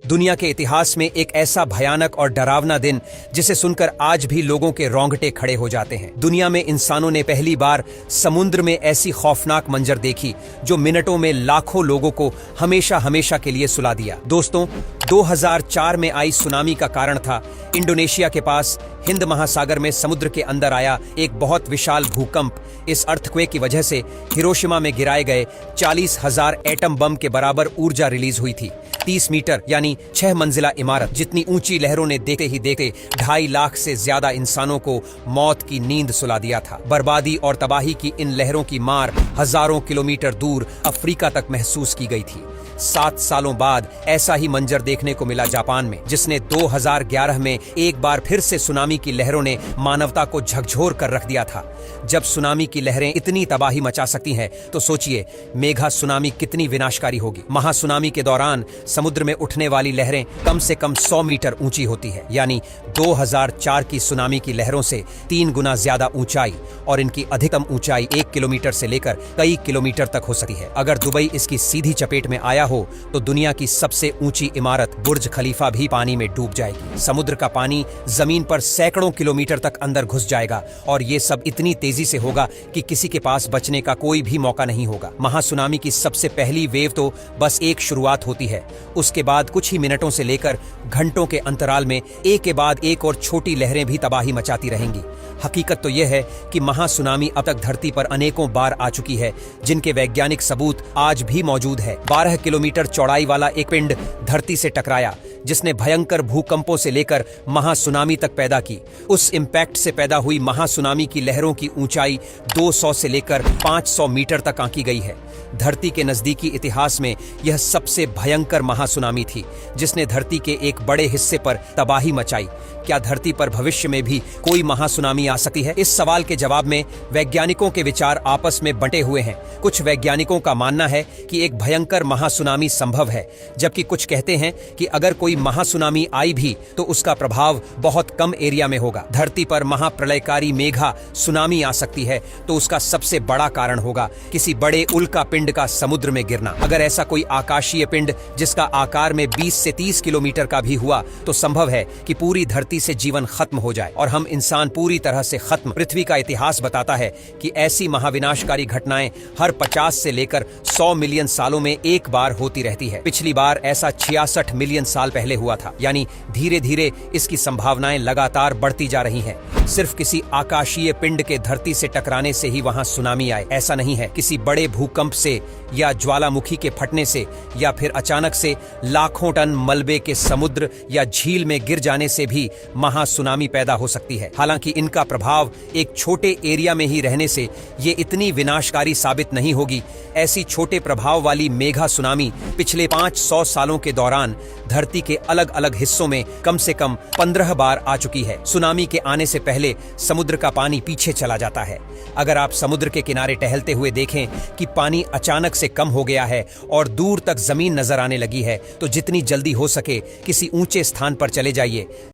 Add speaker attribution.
Speaker 1: दुनिया के इतिहास में एक ऐसा भयानक और डरावना दिन जिसे सुनकर आज भी लोगों के रोंगटे खड़े हो जाते हैं। दुनिया में इंसानों ने पहली बार समुद्र में ऐसी खौफनाक मंजर देखी जो मिनटों में लाखों लोगों को हमेशा हमेशा के लिए सुला दिया। दोस्तों, 2004 में आई सुनामी का कारण था इंडोनेशिया के पास हिंद महासागर में समुद्र के अंदर आया एक बहुत विशाल भूकंप। इस अर्थक्वेक की वजह से हिरोशिमा में गिराए गए 40,000 एटम बम के बराबर ऊर्जा रिलीज हुई थी। 30 मीटर यानी 6 मंजिला इमारत जितनी ऊंची लहरों ने देखते ही देखते 2.5 लाख से ज्यादा इंसानों को मौत की नींद सुला दिया था। बर्बादी और तबाही की इन लहरों की मार हजारों किलोमीटर दूर अफ्रीका तक महसूस की गई थी। 7 सालों बाद ऐसा ही मंजर देखने को मिला जापान में, जिसने 2011 में एक बार फिर से सुनामी की लहरों ने मानवता को झकझोर कर रख दिया था। जब सुनामी की लहरें इतनी तबाही मचा सकती हैं, तो सोचिए मेघा सुनामी कितनी विनाशकारी होगी। महासुनामी के दौरान समुद्र में उठने वाली लहरें कम से कम 100 मीटर ऊंची होती है, यानी 2004 की सुनामी की लहरों से 3 गुना ज्यादा ऊंचाई, और इनकी अधिकतम ऊंचाई 1 किलोमीटर से लेकर कई किलोमीटर तक हो सकती है। अगर दुबई इसकी सीधी चपेट में आया हो तो दुनिया की सबसे ऊंची इमारत बुर्ज खलीफा भी पानी में डूब जाएगी। समुद्र का पानी जमीन पर सैकड़ों किलोमीटर तक अंदर घुस जाएगा, और ये सब इतनी तेजी से होगा कि किसी के पास बचने का कोई भी मौका नहीं होगा। महासुनामी की सबसे पहली वेव तो बस एक शुरुआत होती है। उसके बाद कुछ ही मिनटों से लेकर घंटों के अंतराल में एक के बाद एक और छोटी लहरें भी तबाही मचाती रहेंगी। हकीकत तो यह है कि महासुनामी अब तक धरती पर अनेकों बार आ चुकी है, जिनके वैज्ञानिक सबूत आज भी मौजूद है। 12 किलोमीटर चौड़ाई वाला एक पिंड धरती से टकराया, जिसने भयंकर भूकंपों से लेकर महासुनामी तक पैदा की। उस इम्पैक्ट से पैदा हुई महासुनामी की लहरों की ऊंचाई 200 से लेकर 500 मीटर तक आंकी गई है। धरती के नजदीकी इतिहास में यह सबसे भयंकर महासुनामी थी, जिसने धरती के एक बड़े हिस्से पर तबाही मचाई। क्या धरती पर भविष्य में भी कोई महासुनामी आ सकती है? इस सवाल के जवाब में वैज्ञानिकों के विचार आपस में बंटे हुए हैं। कुछ वैज्ञानिकों का मानना है कि एक भयंकर महासुनामी संभव है, जबकि कुछ कहते हैं कि अगर कोई महासुनामी आई भी तो उसका प्रभाव बहुत कम एरिया में होगा। धरती पर महाप्रलयकारी मेघा सुनामी आ सकती है, तो उसका सबसे बड़ा कारण होगा किसी बड़े उल्का पिंड का समुद्र में गिरना। अगर ऐसा कोई आकाशीय पिंड जिसका आकार में 20 से 30 किलोमीटर का भी हुआ, तो संभव है कि पूरी धरती से जीवन खत्म हो जाए और हम इंसान पूरी तरह से खत्म। पृथ्वी का इतिहास बताता है कि ऐसी महाविनाशकारी घटनाएं हर 50 से लेकर 100 मिलियन सालों में एक बार होती रहती है। पिछली बार ऐसा 66 मिलियन साल पहले हुआ था, यानी धीरे धीरे इसकी संभावनाएं लगातार बढ़ती जा रही हैं। सिर्फ किसी आकाशीय पिंड के धरती से टकराने से ही वहां सुनामी आए, ऐसा नहीं है। किसी बड़े भूकंप से या ज्वालामुखी के फटने से या फिर अचानक से लाखों टन मलबे के समुद्र या झील में गिर जाने से भी महासुनामी पैदा हो सकती है। हालांकि इनका प्रभाव एक छोटे एरिया में ही रहने से ये इतनी विनाशकारी साबित नहीं होगी। ऐसी छोटे प्रभाव वाली मेघा सुनामी पिछले 500 सालों के दौरान धरती के अलग अलग हिस्सों में कम से कम 15 बार आ चुकी है। सुनामी के आने से पहले समुद्र का पानी पीछे चला जाता है। अगर आप समुद्र के किनारे टहलते हुए देखें कि पानी अचानक से कम हो गया है और दूर तक जमीन नजर आने लगी है, तो जितनी जल्दी हो सके किसी ऊंचे स्थान पर चले जाइए